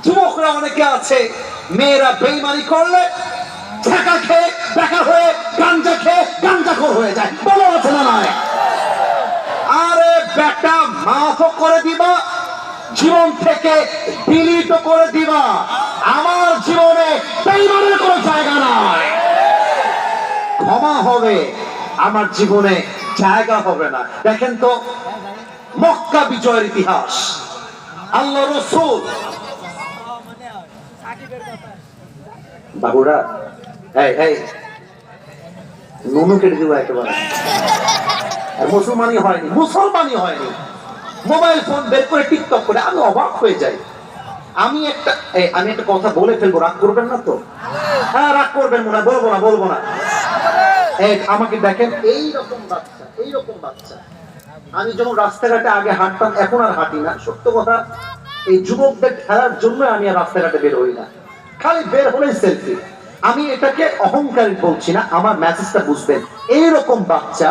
যুবকরা অনেকে আছে, মেয়েরা বেইমানি করলে ঢাকা খেয়ে বেকার হয়ে গাঞ্জাখোর হয়ে যায়। বলো আছে না নাই? আরে বেটা, মাফ করে দিবা, জীবন থেকে বিলীত করে দিবা। আমার জীবনে বেইমানের কোনো জায়গা নাই। ক্ষমা হবে, আমার জীবনে জায়গা হবে না। দেখেন তো মক্কা বিজয়ের ইতিহাস, আল্লাহ রাসূল বাবুরা এই নুনু কেটে দিব একেবারে। মুসলমানই হয়নি, মোবাইল ফোন বের করে টিকটক করে। আমি অবাক হয়ে যাই। আমি একটা কথা বলে ফেলবো, রাগ করবেন না তো? হ্যাঁ, রাগ করবেন মনে হয়, বলবো না। আমাকে দেখেন, এইরকম বাচ্চা। আমি যেমন রাস্তাঘাটে আগে হাঁটতাম, এখন আর হাঁটি না। সত্য কথা, এই যুবকদের খেলার জন্য আমি আর রাস্তাঘাটে বের হই না। খালি বের হলেই সেলফি। আমি এটাকে অহংকারী বলছি না, আমার মেসেজটা বুঝবেন। এইরকম বাচ্চা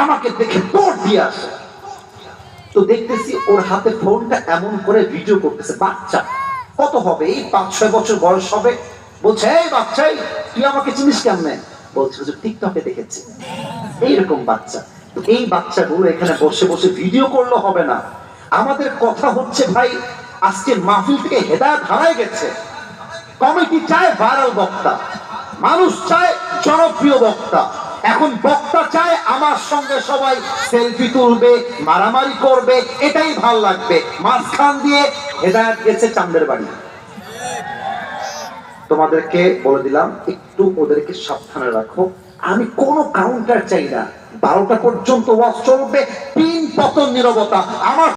আমাকে দেখে দৌড় দিয়ে আসে, তো দেখতেছি ওর হাতে ফোনটা এমন করে ভিডিও করতেছে। বাচ্চা কত হবে, এই 5-6 বছর বয়স হবে। বলছে, এই বাচ্চাই তুই আমাকে চিনিস কেমনে? বলছে টিকটকে দেখেছি। এইরকম বাচ্চা। তো এই বাচ্চাগুলো এখানে বসে বসে ভিডিও করলে হবে না। আমাদের কথা হচ্ছে, ভাই আজকে মাহফিল থেকে হেদায়েত হারায় গেছে। কমিটি চায় ভাইরাল বক্তা, মানুষ চায় জনপ্রিয় বক্তা। এখন বক্তা চায় আমার সঙ্গে সবাই সেলফি তুলবে, মারামারি করবে, এটাই ভাল লাগবে। মাঝখান দিয়ে হেদায়েত গেছে চান্দের বাড়ি। তোমাদেরকে বলে দিলাম, একটু ওদেরকে সাবধানে রাখো। আমি কোনো কাউন্টার চাই না। 12টা পর্যন্ত ওয়াজ চলবে, 3 পতন নীরবতা। আমার